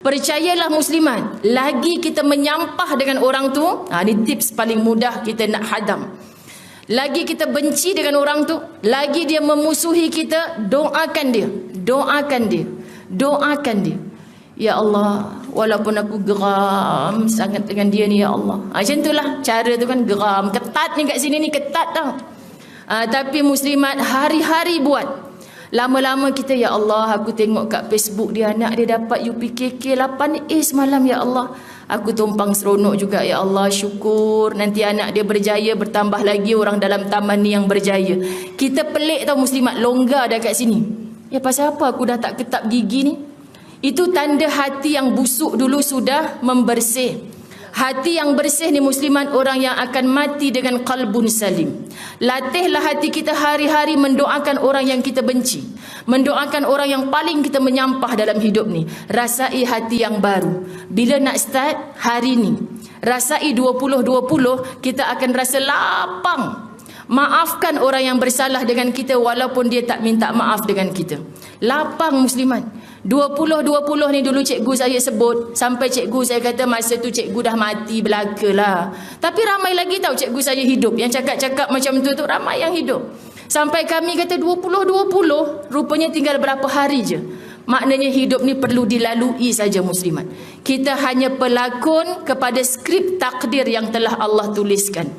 Percayalah muslimat, lagi kita menyampah dengan orang tu, ini tips paling mudah kita nak hadam. Lagi kita benci dengan orang tu, lagi dia memusuhi kita, doakan dia. Doakan dia. Doakan dia. Ya Allah, walaupun aku geram sangat dengan dia ni, ya Allah. Macam itulah cara tu kan, geram. Ketat ni kat sini ni, ketat tau. Tapi muslimat hari-hari buat. Lama-lama kita, ya Allah, aku tengok kat Facebook dia, anak dia dapat UPKK 8A semalam, ya Allah. Aku tumpang seronok juga, ya Allah, syukur. Nanti anak dia berjaya, bertambah lagi orang dalam taman ni yang berjaya. Kita pelik tau muslimat, longgar dah kat sini. Ya pasal apa aku dah tak ketap gigi ni? Itu tanda hati yang busuk dulu sudah membersih. Hati yang bersih ni muslimat, orang yang akan mati dengan qalbun salim. Latihlah hati kita hari-hari mendoakan orang yang kita benci, mendoakan orang yang paling kita menyampah dalam hidup ni. Rasai hati yang baru. Bila nak start hari ni, rasai 2020, kita akan rasa lapang. Maafkan orang yang bersalah dengan kita walaupun dia tak minta maaf dengan kita. Lapang muslimat. 2020 ni dulu cikgu saya sebut, sampai cikgu saya kata masa tu cikgu dah mati belaka lah. Tapi ramai lagi tahu cikgu saya hidup. Yang cakap-cakap macam tu ramai yang hidup. Sampai kami kata 2020, rupanya tinggal berapa hari je. Maknanya hidup ni perlu dilalui saja muslimat. Kita hanya pelakon kepada skrip takdir yang telah Allah tuliskan.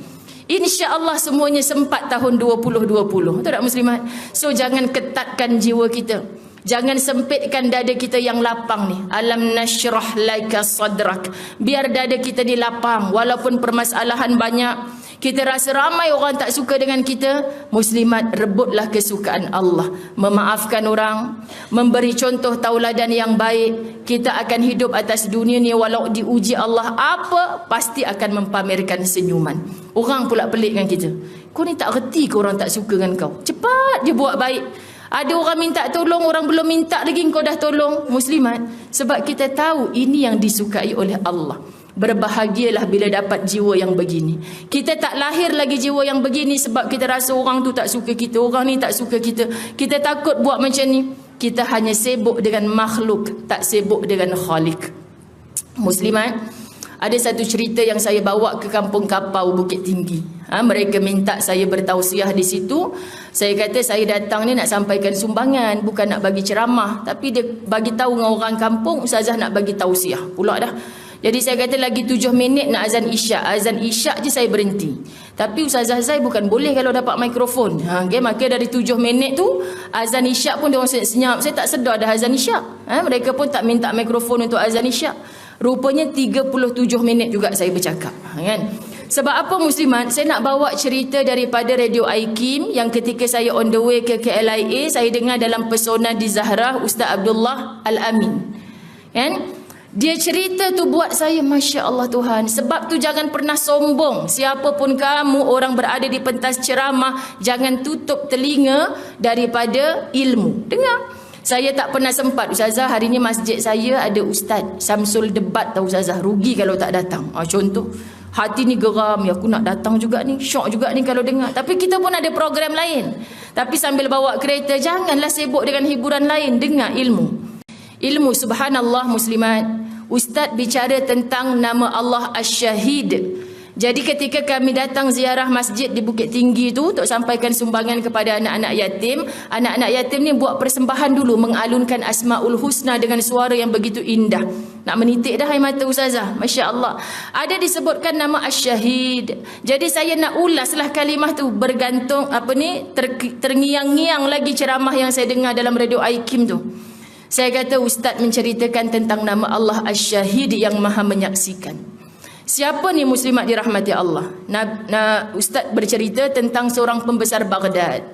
InsyaAllah semuanya sempat tahun 2020. Betul tak muslimat? So jangan ketatkan jiwa kita. Jangan sempitkan dada kita yang lapang ni. Alam nashrah laka sadrak. Biar dada kita ni lapang. Walaupun permasalahan banyak, kita rasa ramai orang tak suka dengan kita, muslimat, rebutlah kesukaan Allah. Memaafkan orang, memberi contoh tauladan yang baik. Kita akan hidup atas dunia ni walau diuji Allah apa, pasti akan mempamerkan senyuman. Orang pula pelik dengan kita. Kau ni tak reti ke orang tak suka dengan kau? Cepat je buat baik. Ada orang minta tolong, orang belum minta lagi kau dah tolong. Muslimat, sebab kita tahu ini yang disukai oleh Allah. Berbahagialah bila dapat jiwa yang begini. Kita tak lahir lagi jiwa yang begini sebab kita rasa orang tu tak suka kita, orang ni tak suka kita. Kita takut buat macam ni. Kita hanya sibuk dengan makhluk, tak sibuk dengan Khalik. Muslimat, ada satu cerita yang saya bawa ke Kampung Kapau, Bukit Tinggi. Mereka minta saya bertausiah di situ. Saya kata saya datang ni nak sampaikan sumbangan, bukan nak bagi ceramah. Tapi dia bagi tahu dengan orang kampung, Ustazah nak bagi tausiah pula dah. Jadi saya kata lagi 7 minit nak azan isyak. Azan isyak je saya berhenti. Tapi Ustazah Zai bukan boleh kalau dapat mikrofon. Okay, maka dari 7 minit tu azan isyak pun dia orang senyap. Saya tak sedar dah azan isyak. Mereka pun tak minta mikrofon untuk azan isyak. Rupanya 37 minit juga saya bercakap, kan? Sebab apa muslimat? Saya nak bawa cerita daripada Radio Aikim yang ketika saya on the way ke KLIA, saya dengar dalam Pesona di Zahra Ustaz Abdullah Al-Amin. Kan? Dia cerita tu buat saya, Masya Allah Tuhan. Sebab tu jangan pernah sombong. Siapapun kamu, orang berada di pentas ceramah, jangan tutup telinga daripada ilmu. Dengar. Saya tak pernah sempat, Ustazah, hari ni masjid saya ada Ustaz Samsul debat tau Ustazah, rugi kalau tak datang. Contoh, hati ni geram, ya aku nak datang juga ni, syok juga ni kalau dengar. Tapi kita pun ada program lain. Tapi sambil bawa kereta, janganlah sibuk dengan hiburan lain, dengar ilmu. Ilmu, subhanallah muslimat. Ustaz bicara tentang nama Allah Asy-Syahid. Jadi ketika kami datang ziarah masjid di Bukit Tinggi tu untuk sampaikan sumbangan kepada anak-anak yatim, anak-anak yatim ni buat persembahan dulu, mengalunkan Asmaul Husna dengan suara yang begitu indah. Nak menitik dah air mata Ustazah, Masya Allah. Ada disebutkan nama Asy-Syahid. Jadi saya nak ulaslah kalimah tu, bergantung terngiang-ngiang lagi ceramah yang saya dengar dalam Radio Aikim tu. Saya kata Ustaz menceritakan tentang nama Allah Asy-Syahid yang maha menyaksikan. Siapa ni muslimat dirahmati Allah? Ustaz bercerita tentang seorang pembesar Baghdad.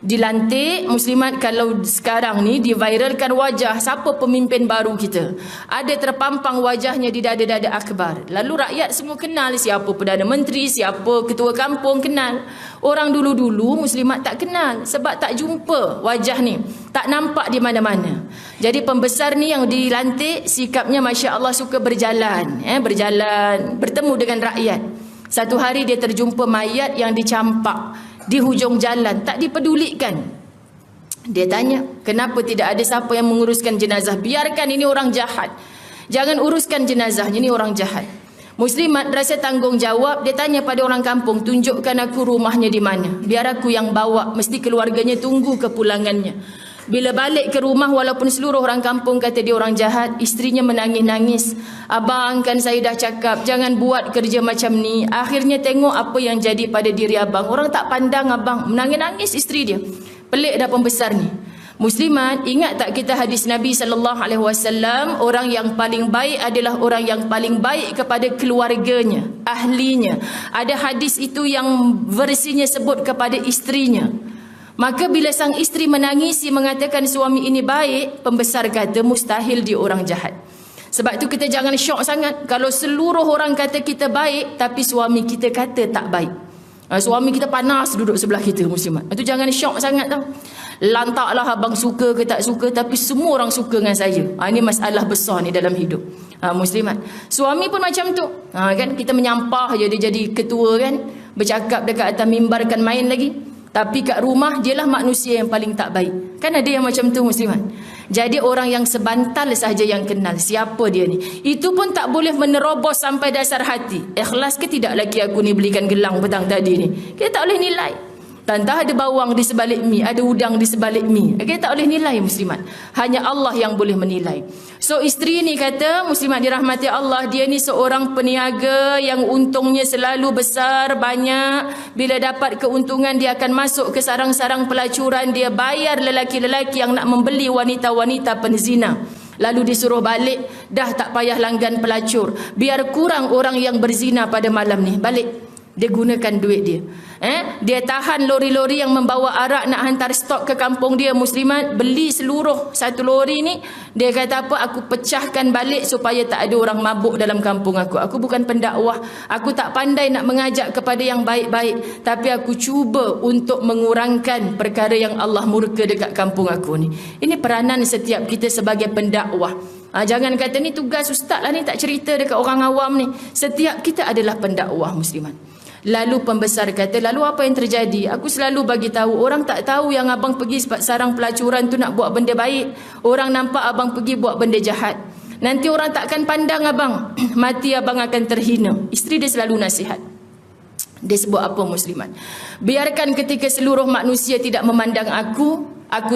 Dilantik muslimat, kalau sekarang ni diviralkan wajah siapa pemimpin baru kita, ada terpampang wajahnya di dada-dada akbar. Lalu rakyat semua kenal siapa Perdana Menteri, siapa ketua kampung, kenal. Orang dulu-dulu muslimat tak kenal sebab tak jumpa wajah ni, tak nampak di mana-mana. Jadi pembesar ni yang dilantik, sikapnya Masya Allah suka berjalan, bertemu dengan rakyat. Satu hari dia terjumpa mayat yang dicampak di hujung jalan, tak dipedulikan. Dia tanya, kenapa tidak ada siapa yang menguruskan jenazah? Biarkan ini orang jahat. Jangan uruskan jenazahnya, ni orang jahat. Muslimat rasa tanggungjawab, dia tanya pada orang kampung, tunjukkan aku rumahnya di mana, biar aku yang bawa, mesti keluarganya tunggu kepulangannya. Bila balik ke rumah, walaupun seluruh orang kampung kata dia orang jahat, isterinya menangis-nangis. Abang, kan saya dah cakap jangan buat kerja macam ni. Akhirnya tengok apa yang jadi pada diri abang. Orang tak pandang abang. Menangis-nangis isteri dia. Pelik dah pembesar ni. Muslimat, ingat tak kita hadis Nabi SAW, orang yang paling baik adalah orang yang paling baik kepada keluarganya, ahlinya. Ada hadis itu yang versinya sebut kepada isterinya. Maka bila sang isteri menangisi mengatakan suami ini baik, pembesar kata mustahil dia orang jahat. Sebab tu kita jangan syok sangat kalau seluruh orang kata kita baik tapi suami kita kata tak baik. Suami kita panas duduk sebelah kita, muslimat. Itu jangan syok sangat tau. Lantaklah abang suka ke tak suka, tapi semua orang suka dengan saya. Ini masalah besar ni dalam hidup. Muslimat. Suami pun macam tu. Kan kita menyampah je dia jadi ketua kan, bercakap dekat atas mimbar kan main lagi. Tapi kat rumah dialah manusia yang paling tak baik. Kan ada yang macam tu, muslimat. Jadi orang yang sebantal sahaja yang kenal siapa dia ni. Itu pun tak boleh menerobos sampai dasar hati. Ikhlas ke tidak laki aku ni belikan gelang petang tadi ni? Kita tak boleh nilai. Tantah ada bawang di sebalik mi, ada udang di sebalik mi. Kita tak boleh nilai, muslimat. Hanya Allah yang boleh menilai. So isteri ni kata, muslimat dirahmati Allah, dia ni seorang peniaga yang untungnya selalu besar, banyak. Bila dapat keuntungan dia akan masuk ke sarang-sarang pelacuran. Dia bayar lelaki-lelaki yang nak membeli wanita-wanita penzina. Lalu disuruh balik, dah tak payah langgan pelacur. Biar kurang orang yang berzina pada malam ni. Balik. Dia gunakan duit dia. Dia tahan lori-lori yang membawa arak nak hantar stok ke kampung dia, muslimat. Beli seluruh satu lori ni. Dia kata apa? Aku pecahkan balik supaya tak ada orang mabuk dalam kampung aku. Aku bukan pendakwah. Aku tak pandai nak mengajak kepada yang baik-baik. Tapi aku cuba untuk mengurangkan perkara yang Allah murka dekat kampung aku ni. Ini peranan setiap kita sebagai pendakwah. Jangan kata ni tugas ustaz lah ni, tak cerita dekat orang awam ni. Setiap kita adalah pendakwah, muslimat. Lalu pembesar kata, lalu apa yang terjadi? Aku selalu bagi tahu, orang tak tahu yang abang pergi sarang pelacuran tu nak buat benda baik. Orang nampak abang pergi buat benda jahat. Nanti orang takkan pandang abang. Mati abang akan terhina. Isteri dia selalu nasihat. Dia sebut apa, muslimat? Biarkan ketika seluruh manusia tidak memandang aku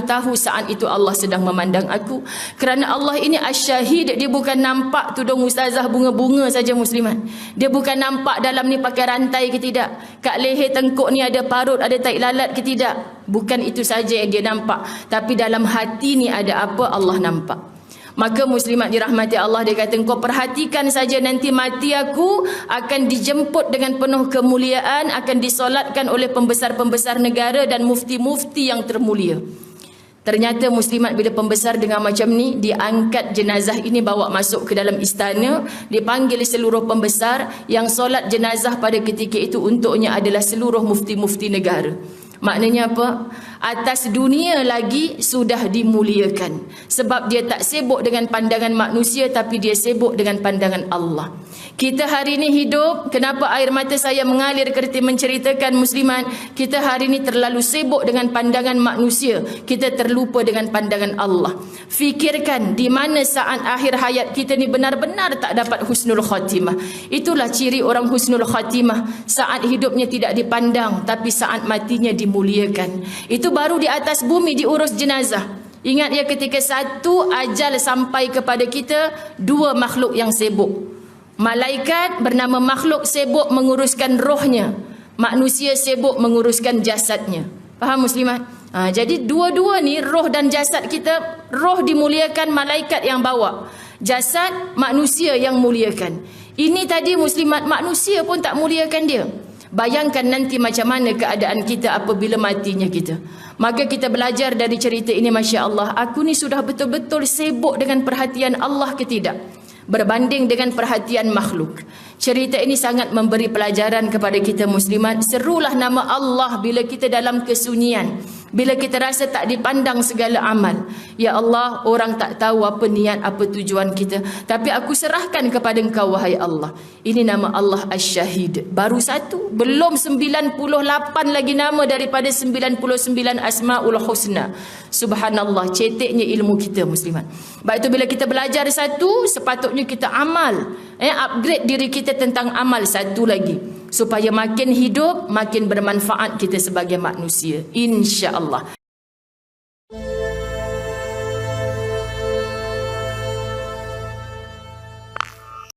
tahu saat itu Allah sedang memandang aku. Kerana Allah ini asyahid. Dia bukan nampak tudung ustazah bunga-bunga saja, muslimat. Dia bukan nampak dalam ni pakai rantai ke tidak. Kat leher tengkuk ni ada parut, ada tai lalat ke tidak. Bukan itu saja yang dia nampak. Tapi dalam hati ni ada apa, Allah nampak. Maka muslimat dirahmati Allah, dia kata, engkau perhatikan saja nanti mati aku akan dijemput dengan penuh kemuliaan, akan disolatkan oleh pembesar-pembesar negara dan mufti-mufti yang termulia. Ternyata muslimat bila pembesar dengar macam ni, diangkat jenazah ini bawa masuk ke dalam istana, dipanggil seluruh pembesar. Yang solat jenazah pada ketika itu untuknya adalah seluruh mufti-mufti negara. Maknanya apa? Atas dunia lagi sudah dimuliakan. Sebab dia tak sibuk dengan pandangan manusia, tapi dia sibuk dengan pandangan Allah. Kita hari ini hidup, kenapa air mata saya mengalir ketika menceritakan, muslimat? Kita hari ini terlalu sibuk dengan pandangan manusia. Kita terlupa dengan pandangan Allah. Fikirkan di mana saat akhir hayat kita ni benar-benar tak dapat husnul khatimah. Itulah ciri orang husnul khatimah. Saat hidupnya tidak dipandang, tapi saat matinya dimuliakan. Itu baru di atas bumi diurus jenazah. Ingat ya, ketika satu ajal sampai kepada kita, dua makhluk yang sibuk. Malaikat bernama makhluk sibuk menguruskan rohnya. Manusia sibuk menguruskan jasadnya. Faham, muslimat? Jadi dua-dua ni, roh dan jasad kita. Roh dimuliakan, malaikat yang bawa. Jasad, manusia yang muliakan. Ini tadi, muslimat, manusia pun tak muliakan dia. Bayangkan nanti macam mana keadaan kita apabila matinya kita. Maka kita belajar dari cerita ini, Masya Allah, aku ni sudah betul-betul sibuk dengan perhatian Allah ke tidak? Berbanding dengan perhatian makhluk. Cerita ini sangat memberi pelajaran kepada kita, muslimat. Serulah nama Allah bila kita dalam kesunyian. Bila kita rasa tak dipandang segala amal, ya Allah, orang tak tahu apa niat, apa tujuan kita, tapi aku serahkan kepada Engkau wahai Allah. Ini nama Allah Asy-Syahid. Baru satu, belum 98 lagi nama daripada 99 Asmaul Husna. Subhanallah, ceteknya ilmu kita muslimat. Sebab itu bila kita belajar satu, sepatutnya kita amal, upgrade diri kita tentang amal satu lagi, supaya makin hidup, makin bermanfaat kita sebagai manusia, insya-Allah.